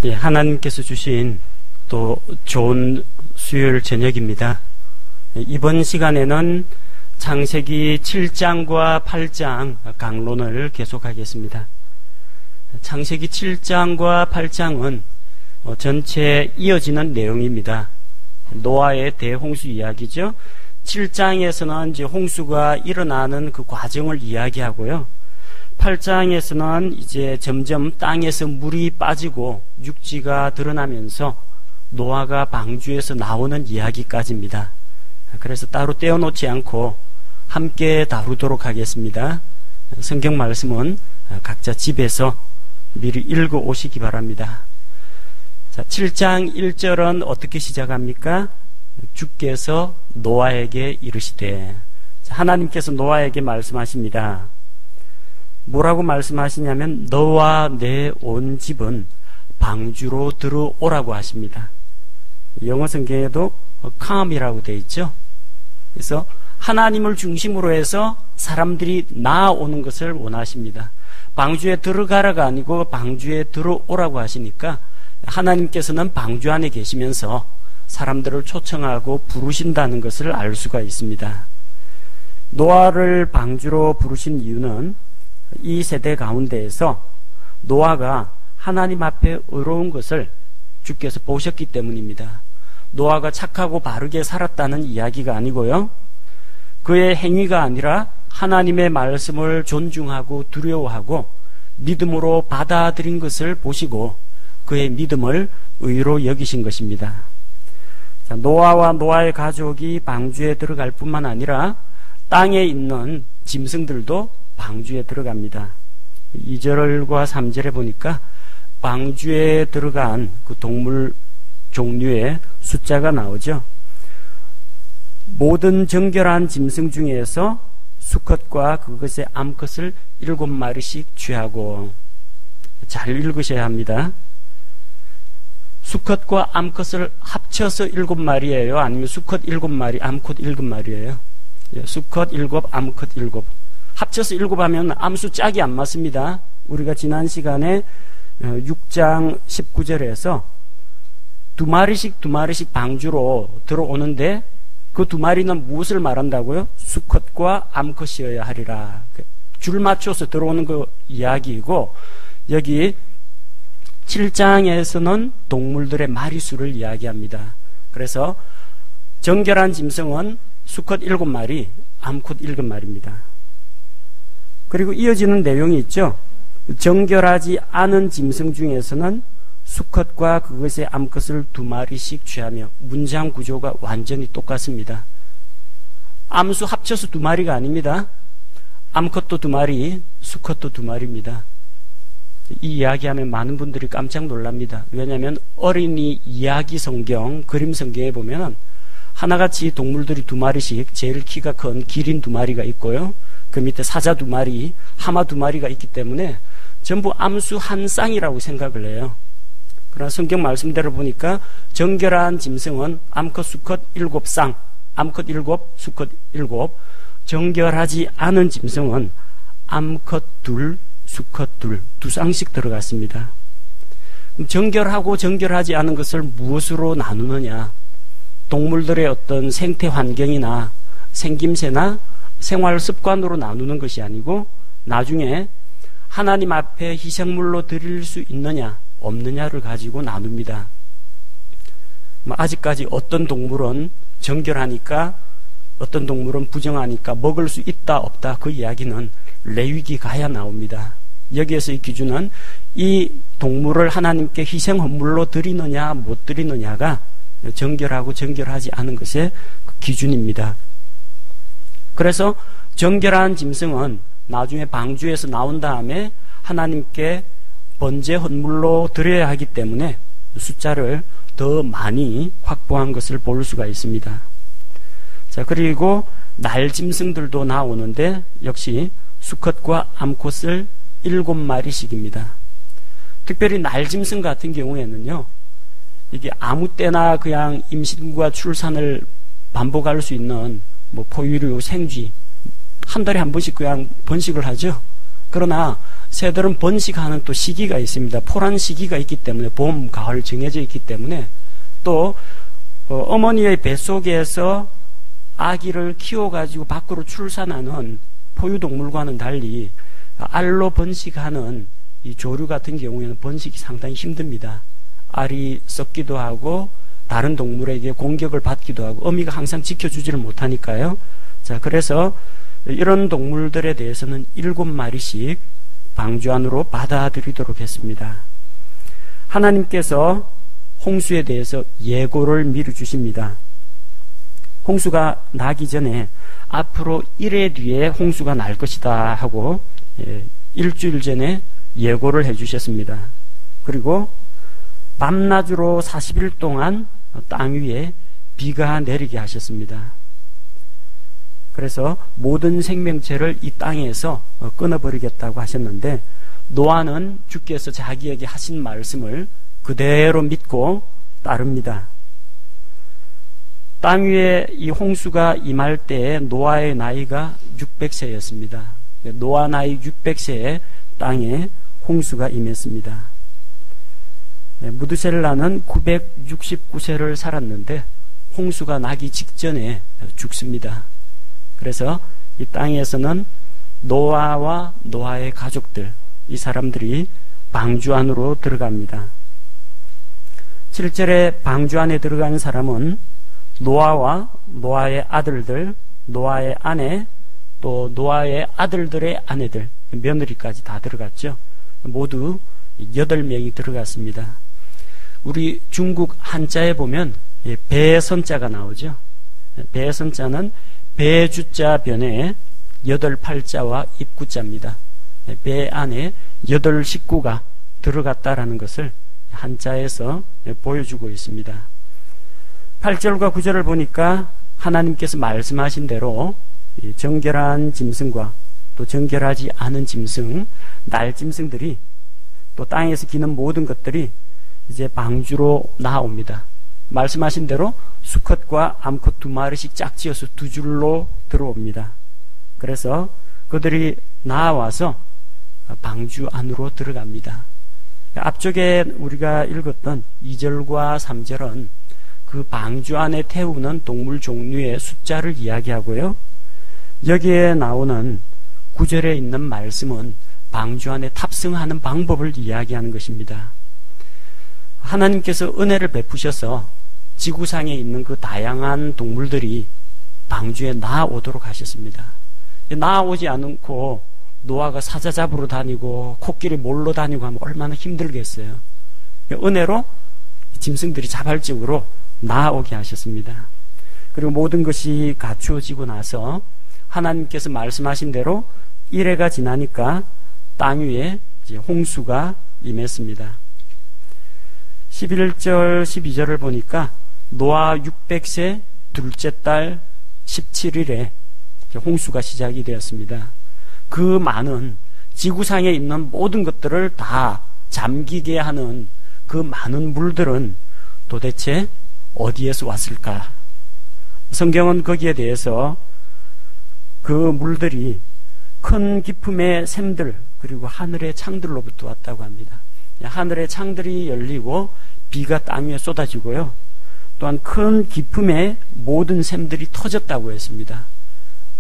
예, 하나님께서 주신 또 좋은 수요일 저녁입니다. 이번 시간에는 창세기 7장과 8장 강론을 계속하겠습니다. 창세기 7장과 8장은 전체 이어지는 내용입니다. 노아의 대홍수 이야기죠. 7장에서는 이제 홍수가 일어나는 그 과정을 이야기하고요. 8장에서는 이제 점점 땅에서 물이 빠지고 육지가 드러나면서 노아가 방주에서 나오는 이야기까지입니다. 그래서 따로 떼어놓지 않고 함께 다루도록 하겠습니다. 성경 말씀은 각자 집에서 미리 읽어 오시기 바랍니다. 자, 7장 1절은 어떻게 시작합니까? 주께서 노아에게 이르시되, 하나님께서 노아에게 말씀하십니다. 뭐라고 말씀하시냐면 너와 내 온 집은 방주로 들어오라고 하십니다. 영어 성경에도 come이라고 되어 있죠. 그래서 하나님을 중심으로 해서 사람들이 나아오는 것을 원하십니다. 방주에 들어가라가 아니고 방주에 들어오라고 하시니까 하나님께서는 방주 안에 계시면서 사람들을 초청하고 부르신다는 것을 알 수가 있습니다. 노아를 방주로 부르신 이유는 이 세대 가운데에서 노아가 하나님 앞에 의로운 것을 주께서 보셨기 때문입니다. 노아가 착하고 바르게 살았다는 이야기가 아니고요, 그의 행위가 아니라 하나님의 말씀을 존중하고 두려워하고 믿음으로 받아들인 것을 보시고 그의 믿음을 의로 여기신 것입니다. 자, 노아와 노아의 가족이 방주에 들어갈 뿐만 아니라 땅에 있는 짐승들도 방주에 들어갑니다. 2절과 3절에 보니까 방주에 들어간 그 동물 종류의 숫자가 나오죠. 모든 정결한 짐승 중에서 수컷과 그것의 암컷을 7마리씩 취하고, 잘 읽으셔야 합니다. 수컷과 암컷을 합쳐서 7마리예요? 아니면 수컷 7마리, 암컷 7마리예요? 수컷 7, 암컷 7. 합쳐서 7 하면 암수 짝이 안 맞습니다. 우리가 지난 시간에 6장 19절에서 2마리씩 방주로 들어오는데 그 2마리는 무엇을 말한다고요? 수컷과 암컷이어야 하리라. 줄 맞춰서 들어오는 그 이야기이고, 여기 7장에서는 동물들의 마리수를 이야기합니다. 그래서 정결한 짐승은 수컷 7마리, 암컷 7마리입니다. 그리고 이어지는 내용이 있죠. 정결하지 않은 짐승 중에서는 수컷과 그것의 암컷을 2마리씩 취하며, 문장 구조가 완전히 똑같습니다. 암수 합쳐서 2마리가 아닙니다. 암컷도 2마리, 수컷도 2마리입니다. 이 이야기하면 많은 분들이 깜짝 놀랍니다. 왜냐하면 어린이 이야기 성경, 그림 성경에 보면 하나같이 동물들이 2마리씩, 제일 키가 큰 기린 2마리가 있고요, 그 밑에 사자 2마리, 하마 2마리가 있기 때문에 전부 암수 한 쌍이라고 생각을 해요. 그러나 성경 말씀대로 보니까 정결한 짐승은 암컷 수컷 7쌍, 암컷 7, 수컷 7. 정결하지 않은 짐승은 암컷 2, 수컷 2, 2쌍씩 들어갔습니다. 정결하고 정결하지 않은 것을 무엇으로 나누느냐? 동물들의 어떤 생태 환경이나 생김새나 생활 습관으로 나누는 것이 아니고, 나중에 하나님 앞에 희생물로 드릴 수 있느냐 없느냐를 가지고 나눕니다. 아직까지 어떤 동물은 정결하니까 어떤 동물은 부정하니까 먹을 수 있다 없다, 그 이야기는 레위기 가야 나옵니다. 여기에서 이 기준은 이 동물을 하나님께 희생 헌물로 드리느냐 못 드리느냐가 정결하고 정결하지 않은 것의 기준입니다. 그래서 정결한 짐승은 나중에 방주에서 나온 다음에 하나님께 번제 헌물로 드려야 하기 때문에 숫자를 더 많이 확보한 것을 볼 수가 있습니다. 자, 그리고 날짐승들도 나오는데 역시 수컷과 암컷을 7마리씩입니다. 특별히 날짐승 같은 경우에는요, 이게 아무 때나 그냥 임신과 출산을 반복할 수 있는 포유류, 생쥐, 한 달에 한 번씩 그냥 번식을 하죠. 그러나 새들은 번식하는 또 시기가 있습니다. 포란 시기가 있기 때문에 봄, 가을 정해져 있기 때문에 또 어머니의 뱃속에서 아기를 키워가지고 밖으로 출산하는 포유동물과는 달리 알로 번식하는 이 조류 같은 경우에는 번식이 상당히 힘듭니다. 알이 썩기도 하고 다른 동물에게 공격을 받기도 하고 어미가 항상 지켜주지를 못하니까요. 자, 그래서 이런 동물들에 대해서는 7마리씩 방주 안으로 받아들이도록 했습니다. 하나님께서 홍수에 대해서 예고를 미리 주십니다. 홍수가 나기 전에 앞으로 1회 뒤에 홍수가 날 것이다 하고 일주일 전에 예고를 해주셨습니다. 그리고 밤낮으로 40일 동안 땅 위에 비가 내리게 하셨습니다. 그래서 모든 생명체를 이 땅에서 끊어버리겠다고 하셨는데 노아는 주께서 자기에게 하신 말씀을 그대로 믿고 따릅니다. 땅 위에 이 홍수가 임할 때에 노아의 나이가 600세였습니다. 노아 나이 600세에 땅에 홍수가 임했습니다. 무드셀라는 969세를 살았는데 홍수가 나기 직전에 죽습니다. 그래서 이 땅에서는 노아와 노아의 가족들, 이 사람들이 방주 안으로 들어갑니다. 7절에 방주 안에 들어가는 사람은 노아와 노아의 아들들, 노아의 아내, 또 노아의 아들들의 아내들, 며느리까지 다 들어갔죠. 모두 8명이 들어갔습니다. 우리 중국 한자에 보면 배선자가 나오죠. 배선자는 배주자 변에 8팔자와 입구자입니다. 배 안에 8식구가 들어갔다라는 것을 한자에서 보여주고 있습니다. 8절과 9절을 보니까 하나님께서 말씀하신 대로 정결한 짐승과 또 정결하지 않은 짐승, 날짐승들이 또 땅에서 기는 모든 것들이 이제 방주로 나옵니다. 말씀하신 대로 수컷과 암컷 2마리씩 짝지어서 2줄로 들어옵니다. 그래서 그들이 나와서 방주 안으로 들어갑니다. 앞쪽에 우리가 읽었던 2절과 3절은 그 방주 안에 태우는 동물 종류의 숫자를 이야기하고요. 여기에 나오는 9절에 있는 말씀은 방주 안에 탑승하는 방법을 이야기하는 것입니다. 하나님께서 은혜를 베푸셔서 지구상에 있는 그 다양한 동물들이 방주에 나아오도록 하셨습니다. 나아오지 않고 노아가 사자 잡으러 다니고 코끼리 몰러 다니고 하면 얼마나 힘들겠어요. 은혜로 짐승들이 자발적으로 나아오게 하셨습니다. 그리고 모든 것이 갖추어지고 나서 하나님께서 말씀하신 대로 1회가 지나니까 땅 위에 이제 홍수가 임했습니다. 11절 12절을 보니까 노아 600세 둘째 달 17일에 홍수가 시작이 되었습니다. 그 많은 지구상에 있는 모든 것들을 다 잠기게 하는 그 많은 물들은 도대체 어디에서 왔을까? 성경은 거기에 대해서 그 물들이 큰 기품의 샘들 그리고 하늘의 창들로부터 왔다고 합니다. 하늘의 창들이 열리고 비가 땅 위에 쏟아지고요. 또한 큰 기품의 모든 샘들이 터졌다고 했습니다.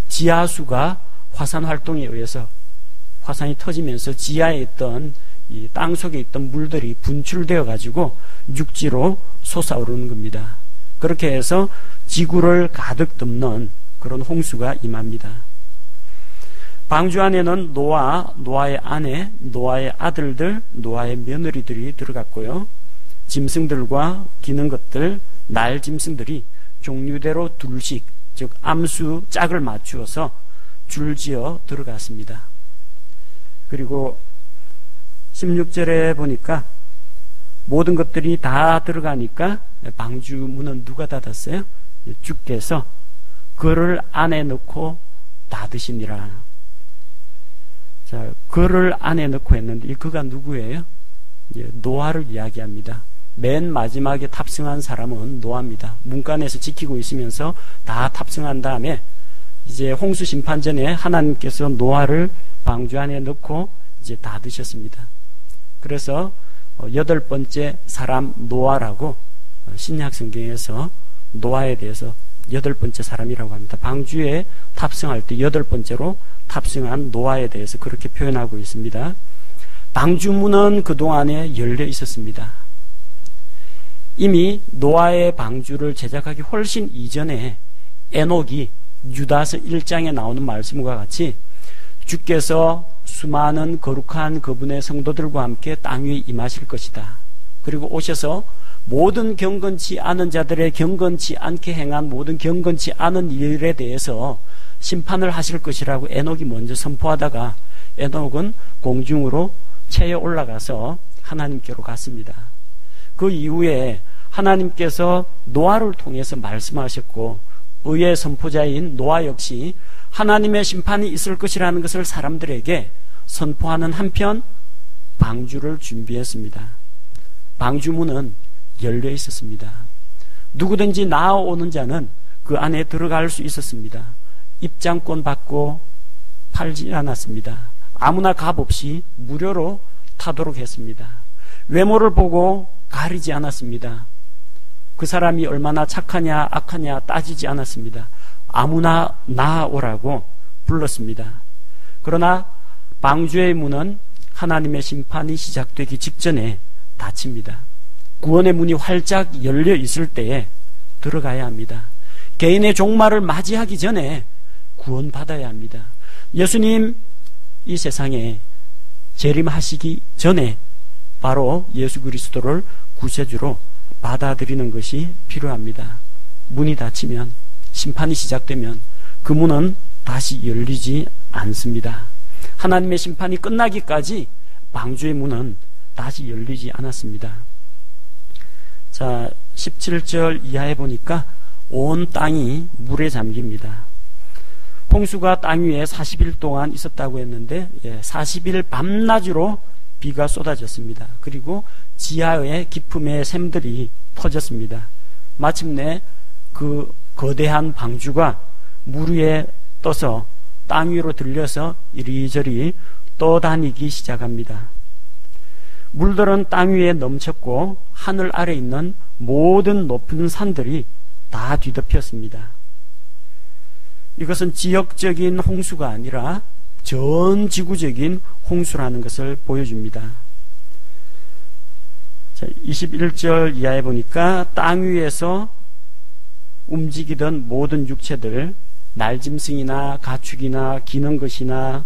지하수가 화산 활동에 의해서 화산이 터지면서 지하에 있던 이 땅 속에 있던 물들이 분출되어 가지고 육지로 솟아오르는 겁니다. 그렇게 해서 지구를 가득 덮는 그런 홍수가 임합니다. 방주 안에는 노아, 노아의 아내, 노아의 아들들, 노아의 며느리들이 들어갔고요. 짐승들과 기는 것들, 날 짐승들이 종류대로 둘씩, 즉 암수 짝을 맞추어서 줄지어 들어갔습니다. 그리고 16절에 보니까 모든 것들이 다 들어가니까 방주 문은 누가 닫았어요? 주께서 그를 안에 넣고 닫으시니라. 자, 그를 안에 넣고 했는데 이 그가 누구예요? 노아를 이야기합니다. 맨 마지막에 탑승한 사람은 노아입니다. 문간에서 지키고 있으면서 다 탑승한 다음에 이제 홍수 심판 전에 하나님께서 노아를 방주 안에 넣고 이제 다 드셨습니다. 그래서 8번째 사람 노아라고 신약 성경에서 노아에 대해서 8번째 사람이라고 합니다. 방주에 탑승할 때 8번째로 탑승한 노아에 대해서 그렇게 표현하고 있습니다. 방주문은 그동안에 열려 있었습니다. 이미 노아의 방주를 제작하기 훨씬 이전에 에녹이 유다서 1장에 나오는 말씀과 같이 주께서 수많은 거룩한 그분의 성도들과 함께 땅 위에 임하실 것이다. 그리고 오셔서 모든 경건치 않은 자들의 경건치 않게 행한 모든 경건치 않은 일에 대해서 심판을 하실 것이라고 에녹이 먼저 선포하다가 에녹은 공중으로 체에 올라가서 하나님께로 갔습니다. 그 이후에 하나님께서 노아를 통해서 말씀하셨고 의의 선포자인 노아 역시 하나님의 심판이 있을 것이라는 것을 사람들에게 선포하는 한편 방주를 준비했습니다. 방주문은 열려 있었습니다. 누구든지 나아오는 자는 그 안에 들어갈 수 있었습니다. 입장권 받고 팔지 않았습니다. 아무나 값 없이 무료로 타도록 했습니다. 외모를 보고 가리지 않았습니다. 그 사람이 얼마나 착하냐 악하냐 따지지 않았습니다. 아무나 나아오라고 불렀습니다. 그러나 방주의 문은 하나님의 심판이 시작되기 직전에 닫힙니다. 구원의 문이 활짝 열려 있을 때에 들어가야 합니다. 개인의 종말을 맞이하기 전에 구원받아야 합니다. 예수님 이 세상에 재림하시기 전에 바로 예수 그리스도를 구세주로 받아들이는 것이 필요합니다. 문이 닫히면, 심판이 시작되면 그 문은 다시 열리지 않습니다. 하나님의 심판이 끝나기까지 방주의 문은 다시 열리지 않았습니다. 자, 17절 이하에 보니까 온 땅이 물에 잠깁니다. 홍수가 땅 위에 40일 동안 있었다고 했는데 40일 밤낮으로 비가 쏟아졌습니다. 그리고 지하의 깊음의 샘들이 터졌습니다. 마침내 그 거대한 방주가 물 위에 떠서 땅 위로 들려서 이리저리 떠다니기 시작합니다. 물들은 땅 위에 넘쳤고 하늘 아래 있는 모든 높은 산들이 다 뒤덮였습니다. 이것은 지역적인 홍수가 아니라 전 지구적인 홍수라는 것을 보여줍니다. 자, 21절 이하에 보니까 땅 위에서 움직이던 모든 육체들, 날짐승이나 가축이나 기는 것이나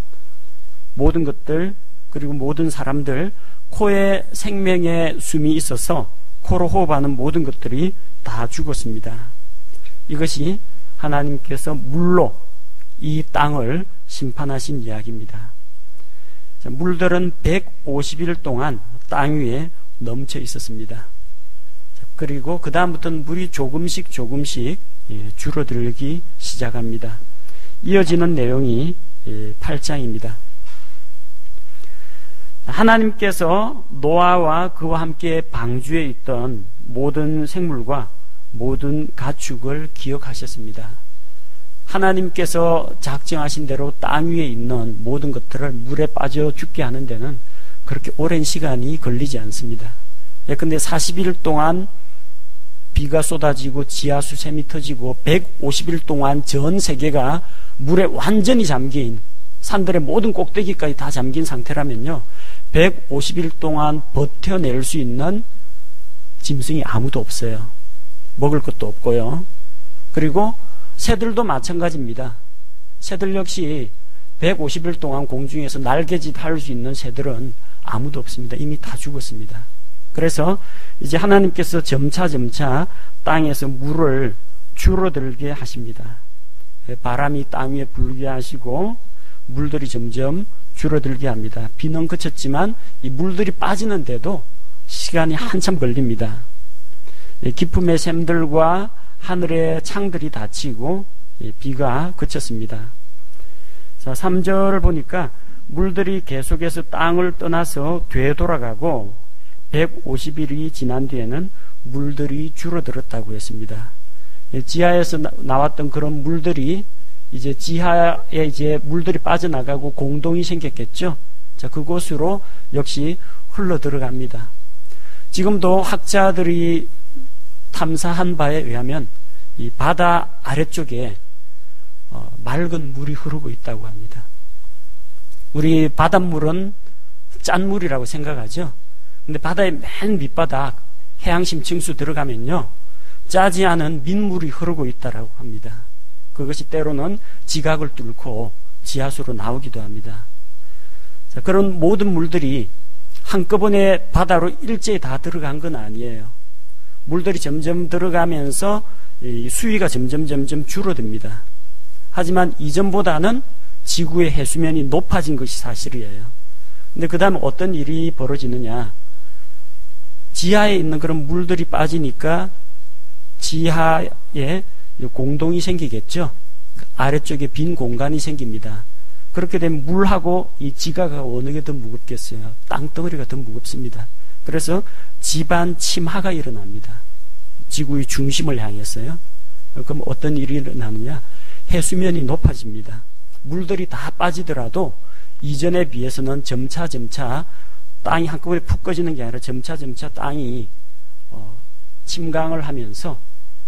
모든 것들, 그리고 모든 사람들, 코에 생명의 숨이 있어서 코로 호흡하는 모든 것들이 다 죽었습니다. 이것이 하나님께서 물로 이 땅을 심판하신 이야기입니다. 자, 물들은 150일 동안 땅 위에 넘쳐 있었습니다. 자, 그리고 그 다음부터는 물이 조금씩 줄어들기 시작합니다. 이어지는 내용이 8장입니다. 하나님께서 노아와 그와 함께 방주에 있던 모든 생물과 모든 가축을 기억하셨습니다. 하나님께서 작정하신 대로 땅 위에 있는 모든 것들을 물에 빠져 죽게 하는 데는 그렇게 오랜 시간이 걸리지 않습니다. 예컨대 40일 동안 비가 쏟아지고 지하수샘이 터지고 150일 동안 전 세계가 물에 완전히 잠긴, 산들의 모든 꼭대기까지 다 잠긴 상태라면요, 150일 동안 버텨낼 수 있는 짐승이 아무도 없어요. 먹을 것도 없고요. 그리고 새들도 마찬가지입니다. 새들 역시 150일 동안 공중에서 날개짓 할 수 있는 새들은 아무도 없습니다. 이미 다 죽었습니다. 그래서 이제 하나님께서 점차 땅에서 물을 줄어들게 하십니다. 바람이 땅 위에 불게 하시고 물들이 점점 줄어들게 합니다. 비는 그쳤지만 이 물들이 빠지는데도 시간이 한참 걸립니다. 깊음의 샘들과 하늘의 창들이 닫히고 비가 그쳤습니다. 자, 3절을 보니까 물들이 계속해서 땅을 떠나서 되돌아가고 150일이 지난 뒤에는 물들이 줄어들었다고 했습니다. 지하에서 나왔던 그런 물들이 이제 지하에 이제 물들이 빠져나가고 공동이 생겼겠죠. 자, 그곳으로 역시 흘러 들어갑니다. 지금도 학자들이 탐사한 바에 의하면 이 바다 아래쪽에 맑은 물이 흐르고 있다고 합니다. 우리 바닷물은 짠 물이라고 생각하죠. 근데 바다의 맨 밑바닥 해양심 층수 들어가면요, 짜지 않은 민물이 흐르고 있다고 합니다. 그것이 때로는 지각을 뚫고 지하수로 나오기도 합니다. 자, 그런 모든 물들이 한꺼번에 바다로 일제히 다 들어간 건 아니에요. 물들이 점점 들어가면서 수위가 점점 줄어듭니다. 하지만 이전보다는 지구의 해수면이 높아진 것이 사실이에요. 근데 그 다음에 어떤 일이 벌어지느냐, 지하에 있는 그런 물들이 빠지니까 지하에 공동이 생기겠죠. 아래쪽에 빈 공간이 생깁니다. 그렇게 되면 물하고 이 지가가 어느 게 더 무겁겠어요? 땅덩어리가 더 무겁습니다. 그래서 지반 침하가 일어납니다. 지구의 중심을 향해서요. 그럼 어떤 일이 일어나느냐? 해수면이 높아집니다. 물들이 다 빠지더라도 이전에 비해서는 점차 땅이 한꺼번에 푹 꺼지는 게 아니라 점차 땅이 침강을 하면서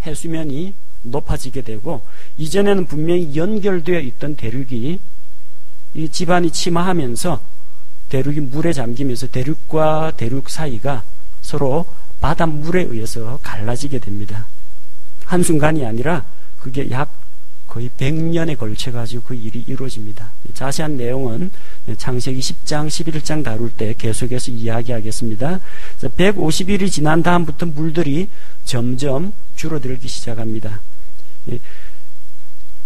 해수면이 높아지게 되고, 이전에는 분명히 연결되어 있던 대륙이 이 지반이 침하하면서 대륙이 물에 잠기면서 대륙과 대륙 사이가 서로 바닷물에 의해서 갈라지게 됩니다. 한순간이 아니라 그게 약 거의 100년에 걸쳐 가지고 그 일이 이루어집니다. 자세한 내용은 창세기 10장, 11장 다룰 때 계속해서 이야기하겠습니다. 150일이 지난 다음부터 물들이 점점 줄어들기 시작합니다.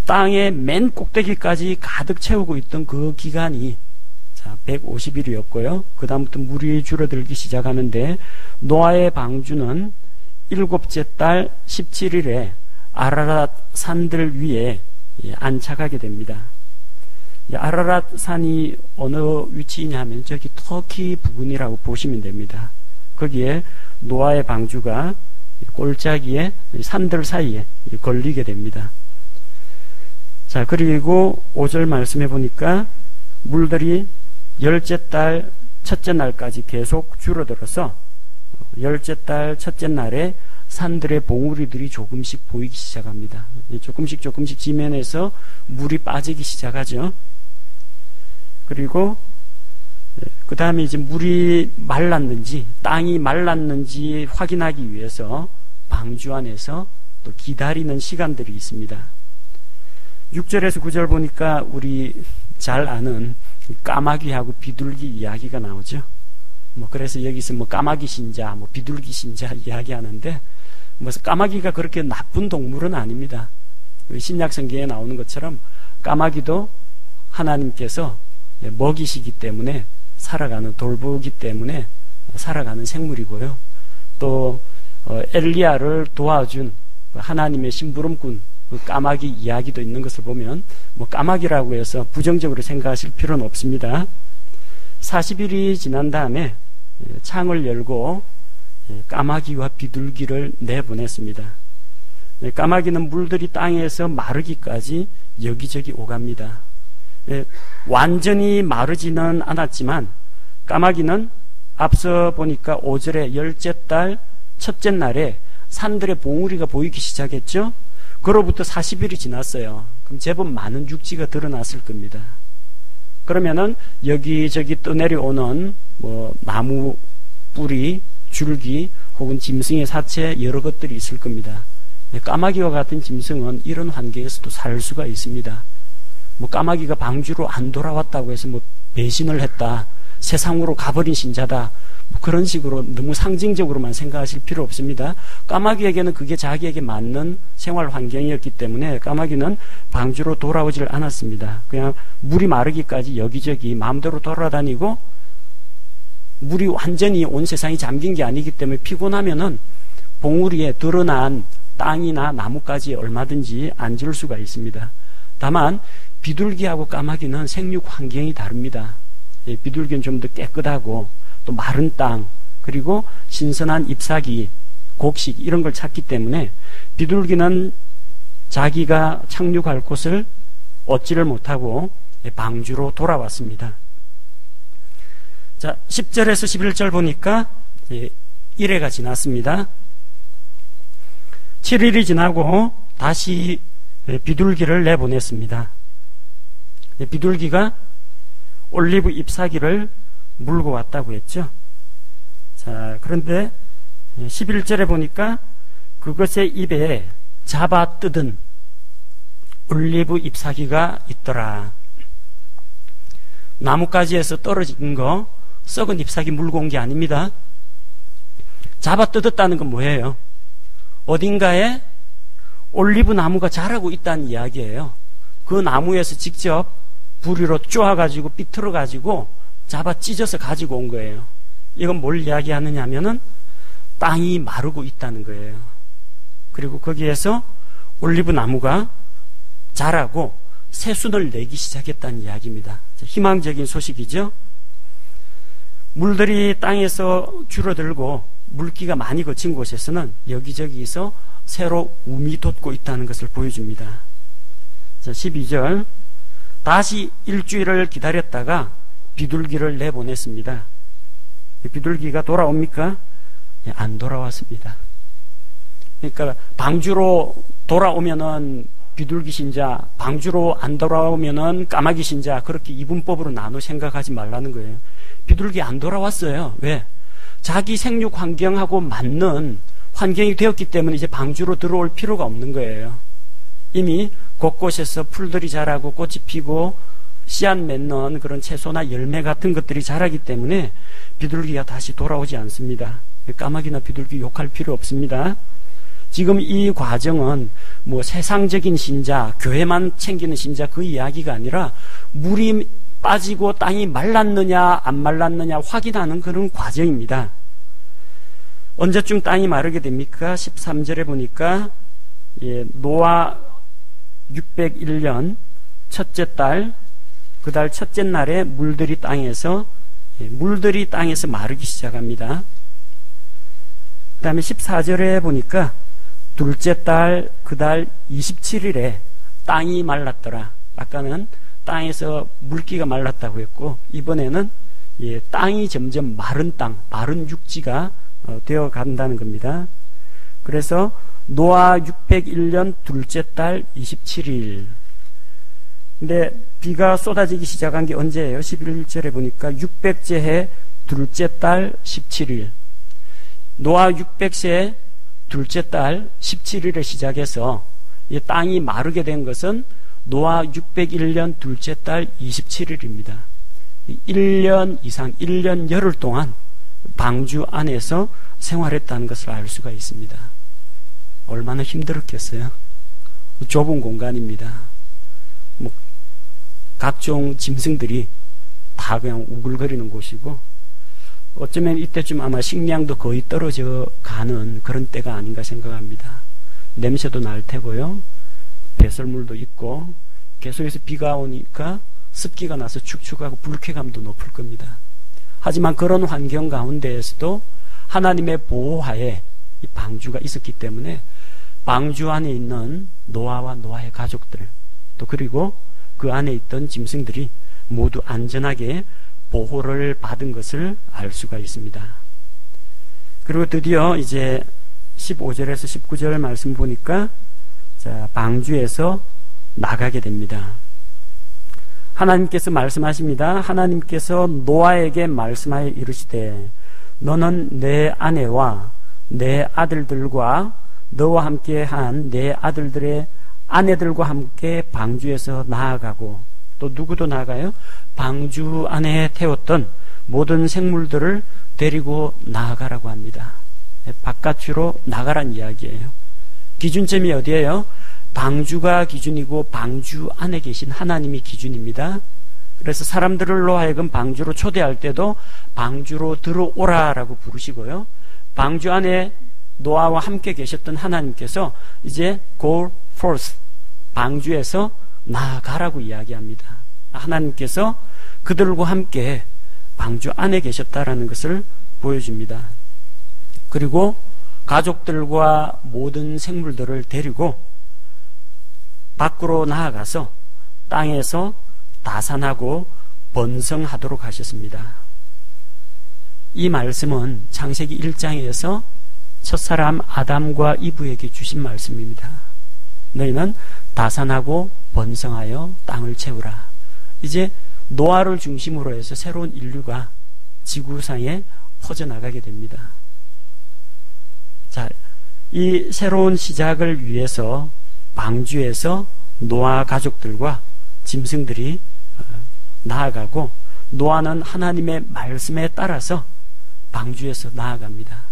땅의 맨 꼭대기까지 가득 채우고 있던 그 기간이 150일이었고요. 그 다음부터 물이 줄어들기 시작하는데, 노아의 방주는 7째 달 17일에 아라랏 산들 위에 안착하게 됩니다. 아라랏 산이 어느 위치이냐 하면 저기 터키 부근이라고 보시면 됩니다. 거기에 노아의 방주가 골짜기에 산들 사이에 걸리게 됩니다. 자, 그리고 5절 말씀해 보니까 물들이 10째 달 첫째 날까지 계속 줄어들어서 10째 달 첫째 날에 산들의 봉우리들이 조금씩 보이기 시작합니다. 조금씩 지면에서 물이 빠지기 시작하죠. 그리고 그 다음에 이제 물이 말랐는지, 땅이 말랐는지 확인하기 위해서 방주 안에서 또 기다리는 시간들이 있습니다. 6절에서 9절 보니까 우리 잘 아는 까마귀하고 비둘기 이야기가 나오죠. 그래서 여기서 까마귀 신자, 비둘기 신자 이야기하는데, 까마귀가 그렇게 나쁜 동물은 아닙니다. 신약 성경에 나오는 것처럼 까마귀도 하나님께서 먹이시기 때문에 살아가는, 돌보기 때문에 살아가는 생물이고요. 또 엘리야를 도와준 하나님의 심부름꾼 그 까마귀 이야기도 있는 것을 보면 까마귀라고 해서 부정적으로 생각하실 필요는 없습니다. 40일이 지난 다음에 창을 열고 까마귀와 비둘기를 내보냈습니다. 까마귀는 물들이 땅에서 마르기까지 여기저기 오갑니다. 완전히 마르지는 않았지만 까마귀는 앞서 보니까 5절에 10째 달 첫째 날에 산들의 봉우리가 보이기 시작했죠. 그로부터 40일이 지났어요. 그럼 제법 많은 육지가 드러났을 겁니다. 그러면은 여기저기 떠내려오는 나무 뿌리, 줄기 혹은 짐승의 사체 여러 것들이 있을 겁니다. 까마귀와 같은 짐승은 이런 환경에서도 살 수가 있습니다. 까마귀가 방주로 안 돌아왔다고 해서 배신을 했다, 세상으로 가버린 신자다, 그런 식으로 너무 상징적으로만 생각하실 필요 없습니다. 까마귀에게는 그게 자기에게 맞는 생활 환경이었기 때문에 까마귀는 방주로 돌아오질 않았습니다. 그냥 물이 마르기까지 여기저기 마음대로 돌아다니고, 물이 완전히 온 세상이 잠긴 게 아니기 때문에 피곤하면은 봉우리에 드러난 땅이나 나무까지 얼마든지 앉을 수가 있습니다. 다만 비둘기하고 까마귀는 생육 환경이 다릅니다. 비둘기는 좀 더 깨끗하고 또 마른 땅, 그리고 신선한 잎사귀, 곡식 이런 걸 찾기 때문에 비둘기는 자기가 착륙할 곳을 얻지를 못하고 방주로 돌아왔습니다. 자, 10절에서 11절 보니까 1회가 지났습니다. 7일이 지나고 다시 비둘기를 내보냈습니다. 비둘기가 올리브 잎사귀를 물고 왔다고 했죠. 자, 그런데 11절에 보니까 그것의 입에 잡아 뜯은 올리브 잎사귀가 있더라. 나뭇가지에서 떨어진 거 썩은 잎사귀 물고 온 게 아닙니다. 잡아 뜯었다는 건 뭐예요? 어딘가에 올리브 나무가 자라고 있다는 이야기예요. 그 나무에서 직접 부리로 쪼아가지고 삐뚤어가지고 잡아 찢어서 가지고 온 거예요. 이건 뭘 이야기하느냐 하면은 땅이 마르고 있다는 거예요. 그리고 거기에서 올리브 나무가 자라고 새순을 내기 시작했다는 이야기입니다. 희망적인 소식이죠. 물들이 땅에서 줄어들고 물기가 많이 거친 곳에서는 여기저기서 새로 움이 돋고 있다는 것을 보여줍니다. 자, 12절. 다시 일주일을 기다렸다가 비둘기를 내보냈습니다. 비둘기가 돌아옵니까? 안 돌아왔습니다. 그러니까 방주로 돌아오면은 비둘기 신자, 방주로 안 돌아오면은 까마귀 신자, 그렇게 이분법으로 나눠 생각하지 말라는 거예요. 비둘기 안 돌아왔어요. 왜? 자기 생육 환경하고 맞는 환경이 되었기 때문에 이제 방주로 들어올 필요가 없는 거예요. 이미 곳곳에서 풀들이 자라고 꽃이 피고 씨앗 맺는 그런 채소나 열매 같은 것들이 자라기 때문에 비둘기가 다시 돌아오지 않습니다. 까마귀나 비둘기 욕할 필요 없습니다. 지금 이 과정은 뭐 세상적인 신자, 교회만 챙기는 신자 그 이야기가 아니라 물이 빠지고 땅이 말랐느냐 안 말랐느냐 확인하는 그런 과정입니다. 언제쯤 땅이 마르게 됩니까? 13절에 보니까 노아 601년 첫째 달, 그 달 첫째 날에 물들이 땅에서 마르기 시작합니다. 그 다음에 14절에 보니까 둘째 달, 그 달 27일에 땅이 말랐더라. 아까는 땅에서 물기가 말랐다고 했고, 이번에는 땅이 점점 마른 땅, 마른 육지가 되어 간다는 겁니다. 그래서 노아 601년 둘째 달 27일. 근데 비가 쏟아지기 시작한 게 언제예요? 11절에 보니까 600째 해 둘째 달 17일. 노아 600세 둘째 달 17일에 시작해서 이 땅이 마르게 된 것은 노아 601년 둘째 달 27일입니다. 1년 이상, 1년 열흘 동안 방주 안에서 생활했다는 것을 알 수가 있습니다. 얼마나 힘들었겠어요? 좁은 공간입니다. 뭐 각종 짐승들이 다 그냥 우글거리는 곳이고, 어쩌면 이때쯤 아마 식량도 거의 떨어져 가는 그런 때가 아닌가 생각합니다. 냄새도 날 테고요, 배설물도 있고, 계속해서 비가 오니까 습기가 나서 축축하고 불쾌감도 높을 겁니다. 하지만 그런 환경 가운데에서도 하나님의 보호하에 이 방주가 있었기 때문에 방주 안에 있는 노아와 노아의 가족들, 또 그리고 그 안에 있던 짐승들이 모두 안전하게 보호를 받은 것을 알 수가 있습니다. 그리고 드디어 이제 15절에서 19절 말씀 보니까 방주에서 나가게 됩니다. 하나님께서 말씀하십니다. 하나님께서 노아에게 말씀하여 이르시되 너는 내 아내와 내 아들들과 너와 함께 한 내 아들들의 아내들과 함께 방주에서 나아가고, 또 누구도 나가요? 방주 안에 태웠던 모든 생물들을 데리고 나아가라고 합니다. 바깥으로 나가란 이야기예요. 기준점이 어디예요? 방주가 기준이고 방주 안에 계신 하나님이 기준입니다. 그래서 사람들로 하여금 방주로 초대할 때도 방주로 들어오라라고 부르시고요, 방주 안에 노아와 함께 계셨던 하나님께서 이제 go forth, 방주에서 나아가라고 이야기합니다. 하나님께서 그들과 함께 방주 안에 계셨다라는 것을 보여줍니다. 그리고 가족들과 모든 생물들을 데리고 밖으로 나아가서 땅에서 다산하고 번성하도록 하셨습니다. 이 말씀은 창세기 1장에서 첫사람 아담과 이브에게 주신 말씀입니다. 너희는 다산하고 번성하여 땅을 채우라. 이제 노아를 중심으로 해서 새로운 인류가 지구상에 퍼져나가게 됩니다. 자, 이 새로운 시작을 위해서 방주에서 노아 가족들과 짐승들이 나아가고, 노아는 하나님의 말씀에 따라서 방주에서 나아갑니다.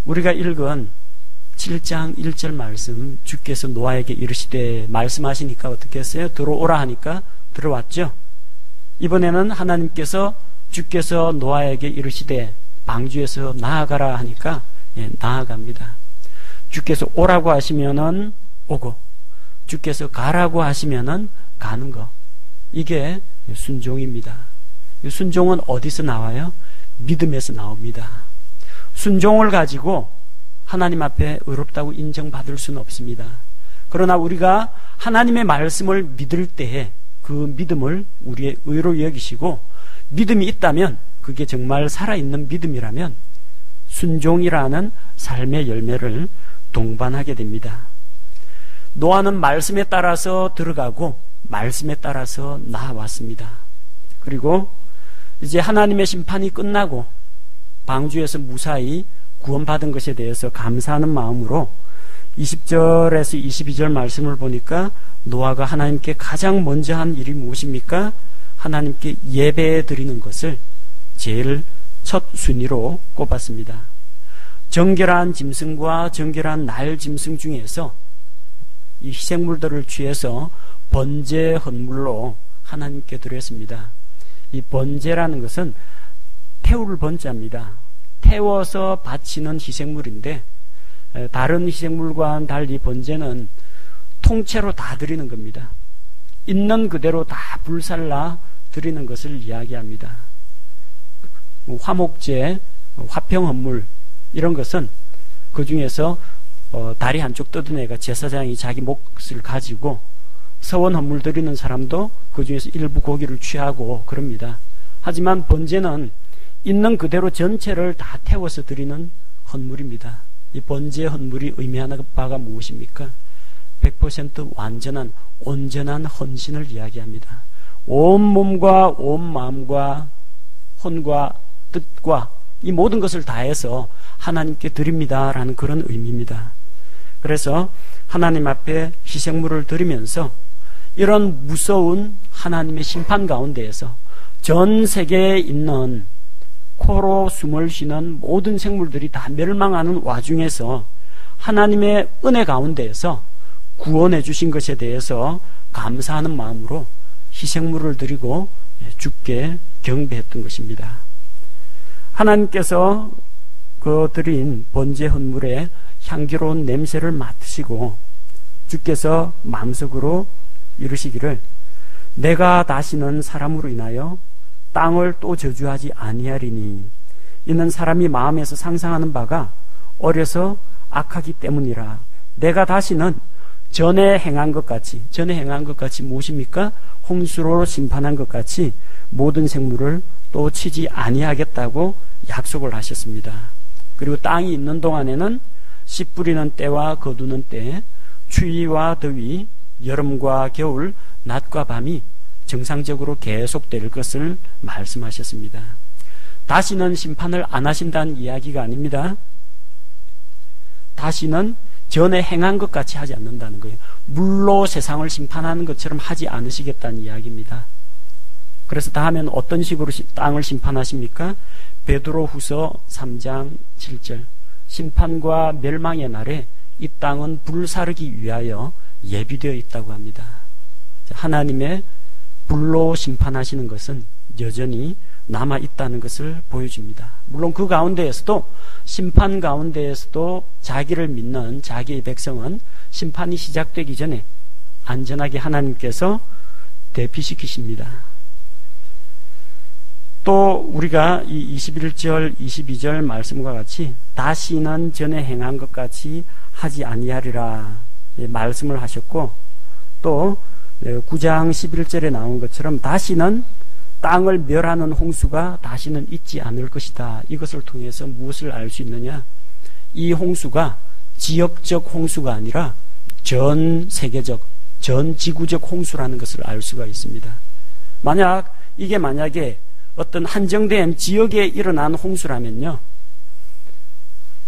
우리가 읽은 7장 1절 말씀, 주께서 노아에게 이르시되, 말씀하시니까 어떻게 했어요? 들어오라 하니까 들어왔죠. 이번에는 하나님께서, 주께서 노아에게 이르시되 방주에서 나아가라 하니까 나아갑니다. 주께서 오라고 하시면은 오고, 주께서 가라고 하시면은 가는 거, 이게 순종입니다. 순종은 어디서 나와요? 믿음에서 나옵니다. 순종을 가지고 하나님 앞에 의롭다고 인정받을 수는 없습니다. 그러나 우리가 하나님의 말씀을 믿을 때에 그 믿음을 우리의 의로 여기시고, 믿음이 있다면, 그게 정말 살아있는 믿음이라면 순종이라는 삶의 열매를 동반하게 됩니다. 노아는 말씀에 따라서 들어가고 말씀에 따라서 나아왔습니다. 그리고 이제 하나님의 심판이 끝나고 방주에서 무사히 구원받은 것에 대해서 감사하는 마음으로 20절에서 22절 말씀을 보니까 노아가 하나님께 가장 먼저 한 일이 무엇입니까? 하나님께 예배 드리는 것을 제일 첫 순위로 꼽았습니다. 정결한 짐승과 정결한 날 짐승 중에서 이 희생물들을 취해서 번제 헌물로 하나님께 드렸습니다. 이 번제라는 것은 태울 번자입니다. 태워서 바치는 희생물인데, 다른 희생물과는 달리 번제는 통째로 다 드리는 겁니다. 있는 그대로 다 불살라 드리는 것을 이야기합니다. 화목제, 화평 헌물, 이런 것은 그 중에서 다리 한쪽 뜯어내가 제사장이 자기 몫을 가지고, 서원 헌물 드리는 사람도 그 중에서 일부 고기를 취하고 그럽니다. 하지만 번제는 있는 그대로 전체를 다 태워서 드리는 헌물입니다. 이 번제 헌물이 의미하는 바가 무엇입니까? 100% 완전한, 온전한 헌신을 이야기합니다. 온 몸과 온 마음과 혼과 뜻과 이 모든 것을 다해서 하나님께 드립니다라는 그런 의미입니다. 그래서 하나님 앞에 희생물을 드리면서 이런 무서운 하나님의 심판 가운데에서 전 세계에 있는 코로 숨을 쉬는 모든 생물들이 다 멸망하는 와중에서 하나님의 은혜 가운데에서 구원해 주신 것에 대해서 감사하는 마음으로 희생물을 드리고 주께 경배했던 것입니다. 하나님께서 그 드린 번제 헌물의 향기로운 냄새를 맡으시고 주께서 마음속으로 이르시기를, 내가 다시는 사람으로 인하여 땅을 또 저주하지 아니하리니 이는 사람이 마음에서 상상하는 바가 어려서 악하기 때문이라. 내가 다시는 전에 행한 것 같이, 전에 행한 것 같이 무엇입니까? 홍수로 심판한 것 같이 모든 생물을 또 치지 아니하겠다고 약속을 하셨습니다. 그리고 땅이 있는 동안에는 씨 뿌리는 때와 거두는 때, 추위와 더위, 여름과 겨울, 낮과 밤이 정상적으로 계속될 것을 말씀하셨습니다. 다시는 심판을 안 하신다는 이야기가 아닙니다. 다시는 전에 행한 것 같이 하지 않는다는 거예요. 물로 세상을 심판하는 것처럼 하지 않으시겠다는 이야기입니다. 그래서 다음엔 어떤 식으로 땅을 심판하십니까? 베드로후서 3장 7절, 심판과 멸망의 날에 이 땅은 불사르기 위하여 예비되어 있다고 합니다. 하나님의 불로 심판하시는 것은 여전히 남아있다는 것을 보여줍니다. 물론 그 가운데에서도, 심판 가운데에서도 자기를 믿는 자기의 백성은 심판이 시작되기 전에 안전하게 하나님께서 대피시키십니다. 또 우리가 이 21절, 22절 말씀과 같이 다시는 전에 행한 것 같이 하지 아니하리라 말씀을 하셨고, 또 9장 11절에 나온 것처럼 다시는 땅을 멸하는 홍수가 다시는 있지 않을 것이다. 이것을 통해서 무엇을 알 수 있느냐? 이 홍수가 지역적 홍수가 아니라 전 세계적, 전 지구적 홍수라는 것을 알 수가 있습니다. 만약에 어떤 한정된 지역에 일어난 홍수라면요,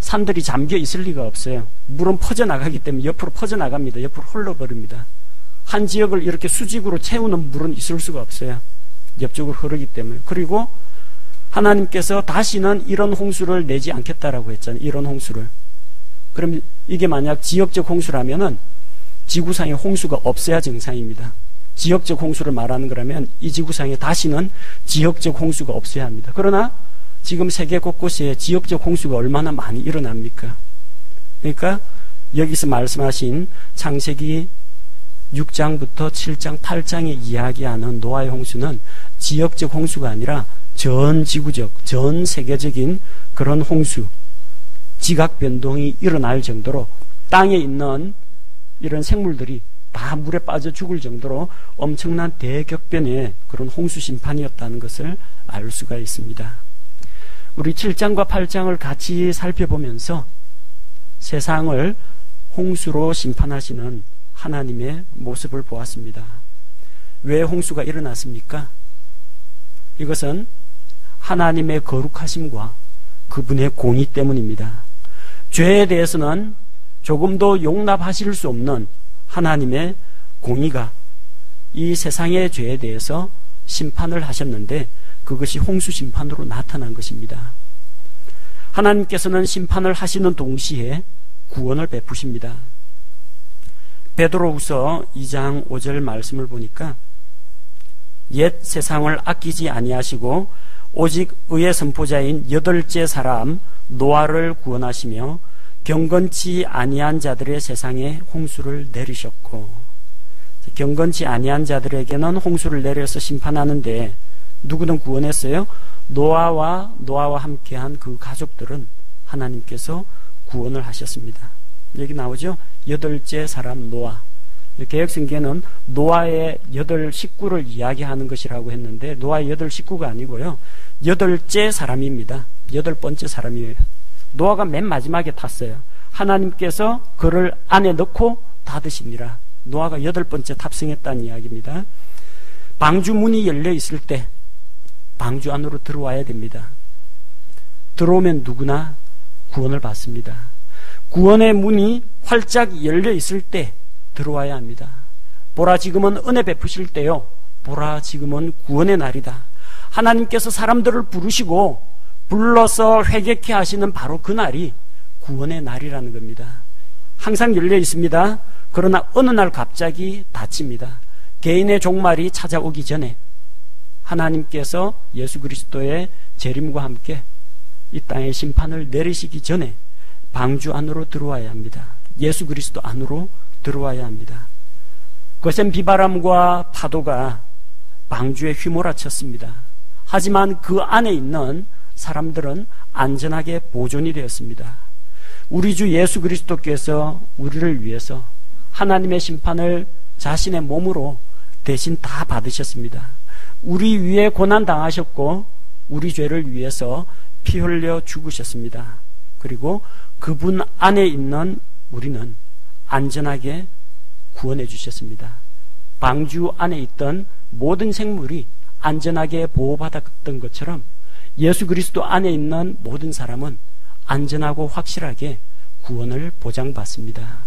산들이 잠겨 있을 리가 없어요. 물은 퍼져나가기 때문에 옆으로 퍼져나갑니다. 옆으로 흘러버립니다. 한 지역을 이렇게 수직으로 채우는 물은 있을 수가 없어요. 옆쪽으로 흐르기 때문에. 그리고 하나님께서 다시는 이런 홍수를 내지 않겠다라고 했잖아요. 이런 홍수를. 그럼 이게 만약 지역적 홍수라면은 지구상에 홍수가 없어야 정상입니다. 지역적 홍수를 말하는 거라면 이 지구상에 다시는 지역적 홍수가 없어야 합니다. 그러나 지금 세계 곳곳에 지역적 홍수가 얼마나 많이 일어납니까? 그러니까 여기서 말씀하신 창세기 6장부터 7장, 8장에 이야기하는 노아의 홍수는 지역적 홍수가 아니라 전 지구적, 전 세계적인 그런 홍수, 지각 변동이 일어날 정도로 땅에 있는 이런 생물들이 다 물에 빠져 죽을 정도로 엄청난 대격변의 그런 홍수 심판이었다는 것을 알 수가 있습니다. 우리 7장과 8장을 같이 살펴보면서 세상을 홍수로 심판하시는 하나님의 모습을 보았습니다. 왜 홍수가 일어났습니까? 이것은 하나님의 거룩하심과 그분의 공의 때문입니다. 죄에 대해서는 조금도 용납하실 수 없는 하나님의 공의가 이 세상의 죄에 대해서 심판을 하셨는데 그것이 홍수 심판으로 나타난 것입니다. 하나님께서는 심판을 하시는 동시에 구원을 베푸십니다. 베드로후서 2장 5절 말씀을 보니까 옛 세상을 아끼지 아니하시고 오직 의의 선포자인 여덟째 사람 노아를 구원하시며 경건치 아니한 자들의 세상에 홍수를 내리셨고, 경건치 아니한 자들에게는 홍수를 내려서 심판하는데 누구는 구원했어요? 노아와 함께한 그 가족들은 하나님께서 구원을 하셨습니다. 여기 나오죠? 여덟째 사람 노아. 개역성경에는 노아의 8 식구를 이야기하는 것이라고 했는데 노아의 8 식구가 아니고요, 8째 사람입니다. 8번째 사람이에요. 노아가 맨 마지막에 탔어요. 하나님께서 그를 안에 넣고 닫으시니라. 노아가 8번째 탑승했다는 이야기입니다. 방주 문이 열려 있을 때 방주 안으로 들어와야 됩니다. 들어오면 누구나 구원을 받습니다. 구원의 문이 활짝 열려 있을 때 들어와야 합니다. 보라, 지금은 은혜 베푸실 때요. 보라, 지금은 구원의 날이다. 하나님께서 사람들을 부르시고 불러서 회개케 하시는 바로 그 날이 구원의 날이라는 겁니다. 항상 열려 있습니다. 그러나 어느 날 갑자기 닫힙니다. 개인의 종말이 찾아오기 전에 하나님께서 예수 그리스도의 재림과 함께 이 땅에 심판을 내리시기 전에 방주 안으로 들어와야 합니다. 예수 그리스도 안으로 들어와야 합니다. 거센 비바람과 파도가 방주에 휘몰아쳤습니다. 하지만 그 안에 있는 사람들은 안전하게 보존이 되었습니다. 우리 주 예수 그리스도께서 우리를 위해서 하나님의 심판을 자신의 몸으로 대신 다 받으셨습니다. 우리 위에 고난 당하셨고 우리 죄를 위해서 피 흘려 죽으셨습니다. 그리고 그분 안에 있는 우리는 안전하게 구원해 주셨습니다. 방주 안에 있던 모든 생물이 안전하게 보호받았던 것처럼 예수 그리스도 안에 있는 모든 사람은 안전하고 확실하게 구원을 보장받습니다.